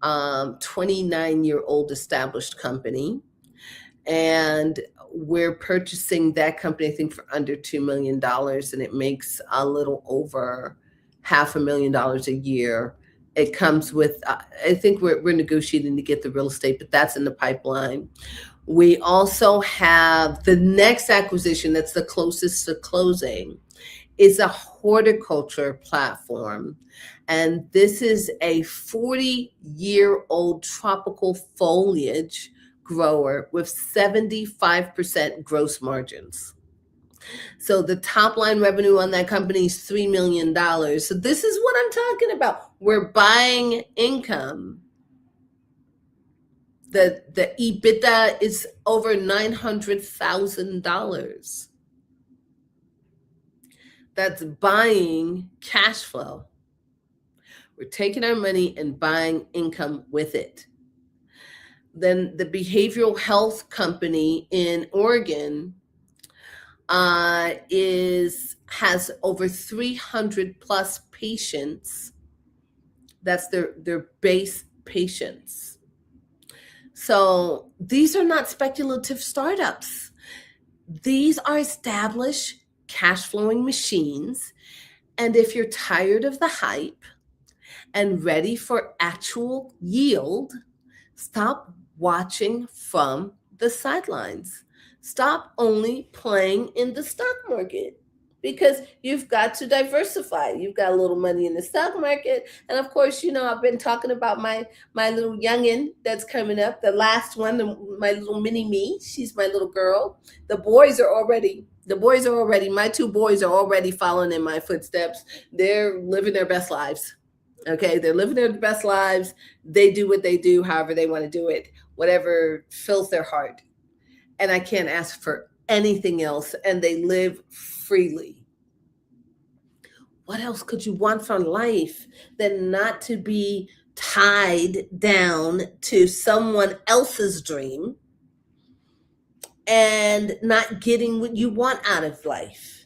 29-year-old established company. And we're purchasing that company, I think, for under $2 million, and it makes a little over $500,000 a year. It comes with, I think we're negotiating to get the real estate, but that's in the pipeline. We also have the next acquisition that's the closest to closing is a horticulture platform. And this is a 40-year-old tropical foliage grower with 75% gross margins. So the top line revenue on that company is $3 million. So this is what I'm talking about. We're buying income. The EBITDA is over $900,000. That's buying cash flow. We're taking our money and buying income with it. Then the behavioral health company in Oregon has over 300 plus patients. That's their base patients. So these are not speculative startups. These are established cash flowing machines. And if you're tired of the hype and ready for actual yield, stop watching from the sidelines. Stop only playing in the stock market, because you've got to diversify. You've got a little money in the stock market. And of course, I've been talking about my little youngin that's coming up, the last one, my little mini me. She's my little girl. My two boys are already following in my footsteps. They're living their best lives. Okay, they're living their best lives. They do what they do, however they want to do it, whatever fills their heart. And I can't ask for anything else. And they live freely. What else could you want from life than not to be tied down to someone else's dream and not getting what you want out of life?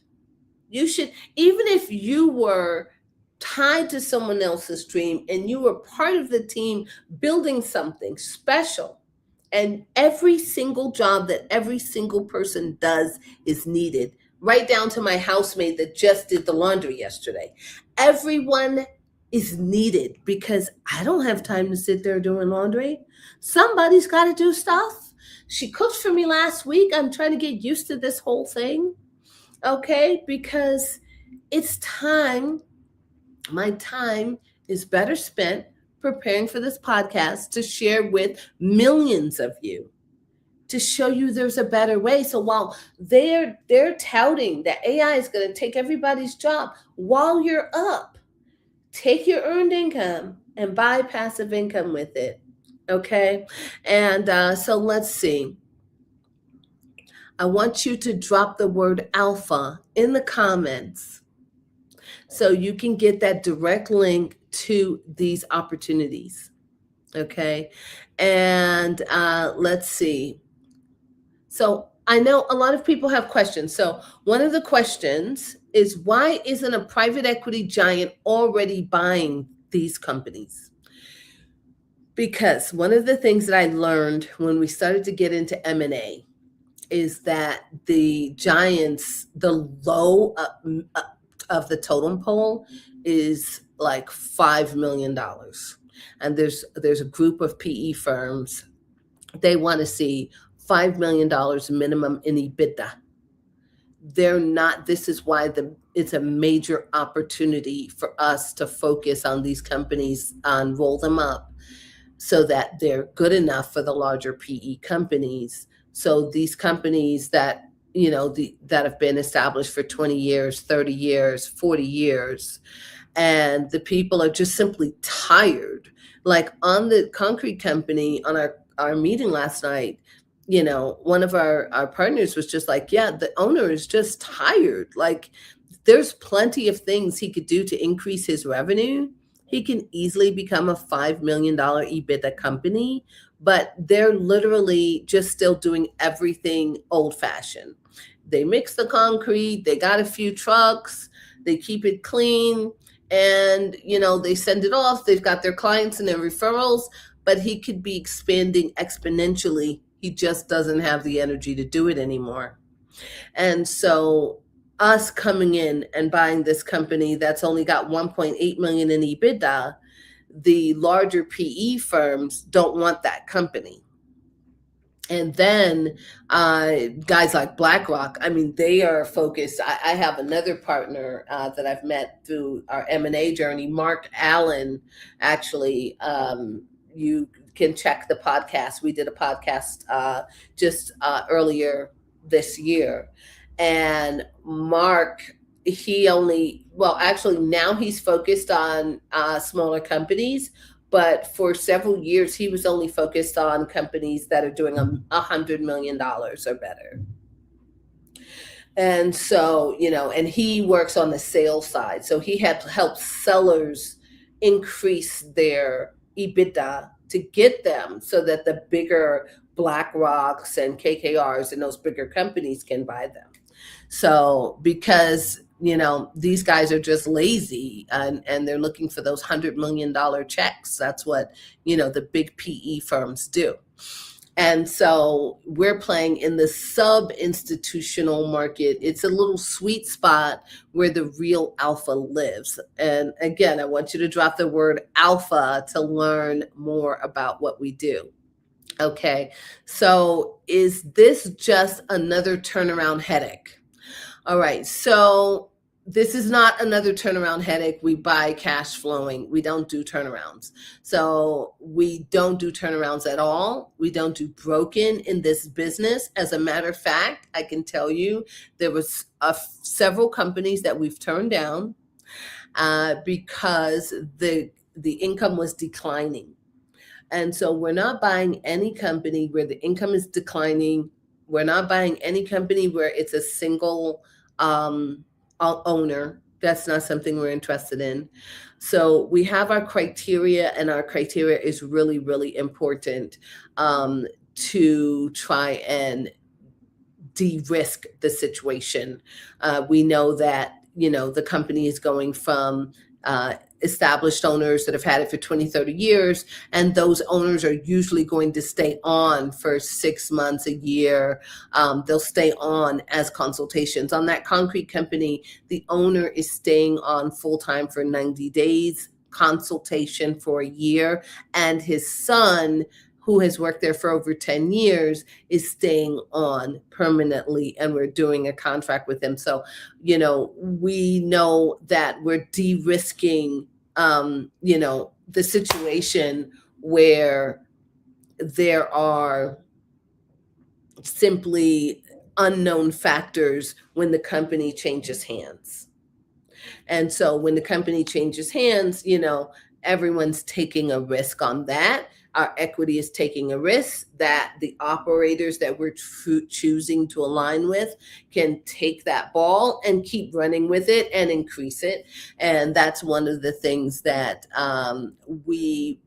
You should, even if you were tied to someone else's dream and you were part of the team building something special, and every single job that every single person does is needed, right down to my housemaid that just did the laundry yesterday. Everyone is needed, because I don't have time to sit there doing laundry. Somebody's got to do stuff. She cooked for me last week. I'm trying to get used to this whole thing. Okay, because it's time. My time is better spent preparing for this podcast to share with millions of you, to show you there's a better way. So while they're touting that AI is going to take everybody's job, while you're up, take your earned income and buy passive income with it. Okay, and so let's see. I want you to drop the word alpha in the comments so you can get that direct link to these opportunities. Okay. And let's see. So I know a lot of people have questions. So one of the questions is, why isn't a private equity giant already buying these companies? Because one of the things that I learned when we started to get into M&A is that the giants, the low of the totem pole is like $5 million. And there's a group of PE firms, they want to see $5 million minimum in EBITDA. This is why it's a major opportunity for us to focus on these companies and roll them up so that they're good enough for the larger PE companies. So these companies that, that have been established for 20 years, 30 years, 40 years, and the people are just simply tired. Like on the concrete company, on our meeting last night, one of our partners was just like, yeah, the owner is just tired. Like, there's plenty of things he could do to increase his revenue. He can easily become a $5 million EBITDA company, but they're literally just still doing everything old fashioned. They mix the concrete, they got a few trucks, they keep it clean, and they send it off. They've got their clients and their referrals, but he could be expanding exponentially. He just doesn't have the energy to do it anymore. And so us coming in and buying this company that's only got 1.8 million in EBITDA, the larger PE firms don't want that company. And then guys like BlackRock, I mean, they are focused. I have another partner that I've met through our M&A journey, Mark Allen. Actually, you can check the podcast. We did a podcast just earlier this year. And Mark, now he's focused on smaller companies. But for several years, he was only focused on companies that are doing $100 million or better. And so, and he works on the sales side. So he had helped sellers increase their EBITDA to get them so that the bigger BlackRocks and KKRs and those bigger companies can buy them. So because these guys are just lazy and they're looking for those $100 million checks. That's what, the big PE firms do. And so we're playing in the sub-institutional market. It's a little sweet spot where the real alpha lives. And again, I want you to drop the word alpha to learn more about what we do. Okay, so is this just another turnaround headache? All right, so this is not another turnaround headache. We buy cash flowing. We don't do turnarounds. So we don't do turnarounds at all. We don't do broken in this business. As a matter of fact, I can tell you there was several companies that we've turned down because the income was declining. And so we're not buying any company where the income is declining. We're not buying any company where it's a single owner. That's not something we're interested in. So we have our criteria, and our criteria is really, really important to try and de-risk the situation. We know that, the company is going from established owners that have had it for 20, 30 years, and those owners are usually going to stay on for 6 months, a year. They'll stay on as consultations. On that concrete company, the owner is staying on full-time for 90 days, consultation for a year, and his son, who has worked there for over 10 years, is staying on permanently, and we're doing a contract with him. So, we know that we're de-risking, the situation where there are simply unknown factors when the company changes hands. And so when the company changes hands, everyone's taking a risk on that. Our equity is taking a risk that the operators that we're choosing to align with can take that ball and keep running with it and increase it. And that's one of the things that we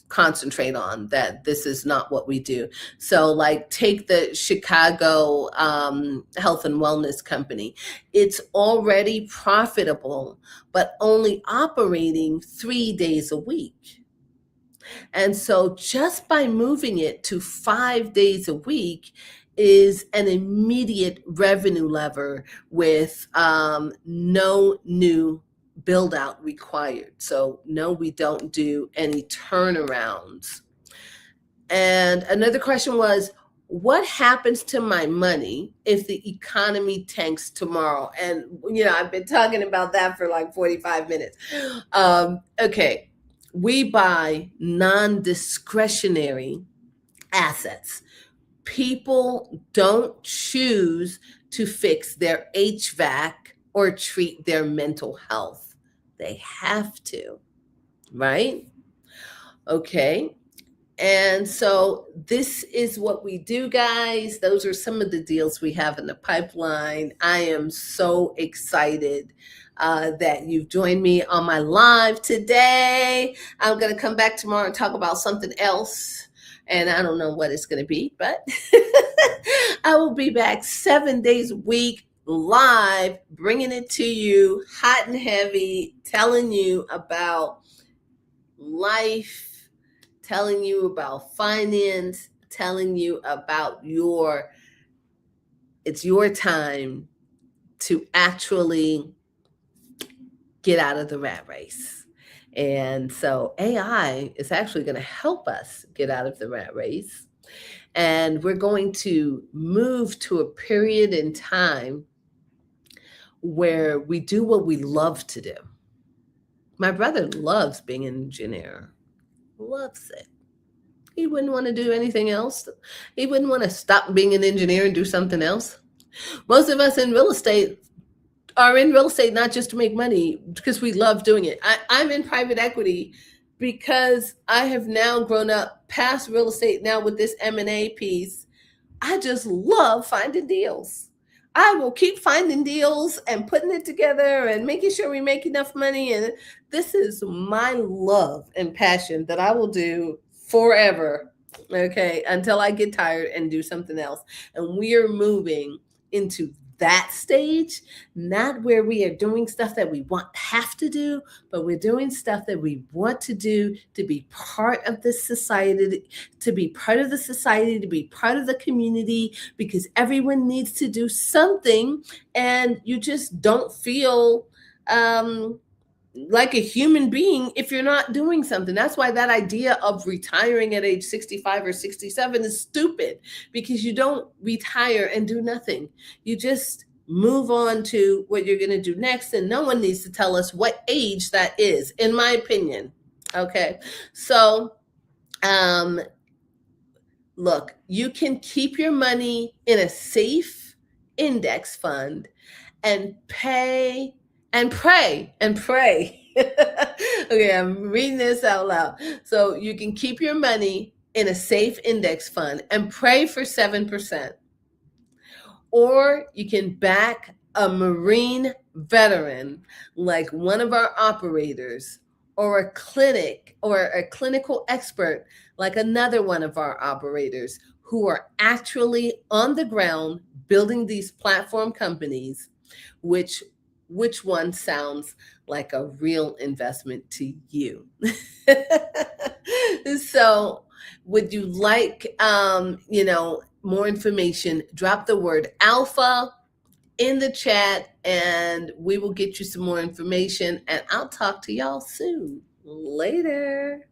concentrate on, that this is not what we do. So like take the Chicago health and wellness company. It's already profitable, but only operating 3 days a week. And so just by moving it to 5 days a week is an immediate revenue lever with no new build out required. So no, we don't do any turnarounds. And another question was, what happens to my money if the economy tanks tomorrow? And, I've been talking about that for like 45 minutes. Okay. We buy non-discretionary assets. People don't choose to fix their HVAC or treat their mental health. They have to, right? Okay. And so this is what we do, guys. Those are some of the deals we have in the pipeline. I am so excited that you've joined me on my live today. I'm going to come back tomorrow and talk about something else. And I don't know what it's going to be, but I will be back 7 days a week live, bringing it to you hot and heavy, telling you about life, telling you about finance, telling you about it's your time to actually get out of the rat race. And so AI is actually going to help us get out of the rat race. And we're going to move to a period in time where we do what we love to do. My brother loves being an engineer, loves it. He wouldn't want to do anything else. He wouldn't want to stop being an engineer and do something else. Most of us in real estate are in real estate not just to make money, because we love doing it. I'm in private equity because I have now grown up past real estate now with this M&A piece. I just love finding deals. I will keep finding deals and putting it together and making sure we make enough money. And this is my love and passion that I will do forever, okay, until I get tired and do something else. And we are moving into that stage, not where we are doing stuff that we have to do, but we're doing stuff that we want to do to be part of this society, to be part of the community, because everyone needs to do something, and you just don't feel like a human being if you're not doing something. That's why that idea of retiring at age 65 or 67 is stupid, because you don't retire and do nothing. You just move on to what you're going to do next, and no one needs to tell us what age that is, in my opinion. Okay. So, look, you can keep your money in a safe index fund and pay and pray. Okay, I'm reading this out loud. So you can keep your money in a safe index fund and pray for 7%. Or you can back a Marine veteran like one of our operators, or a clinic or a clinical expert like another one of our operators who are actually on the ground building these platform companies. Which one sounds like a real investment to you? So, would you like more information? Drop the word alpha in the chat and we will get you some more information, and I'll talk to y'all soon. Later.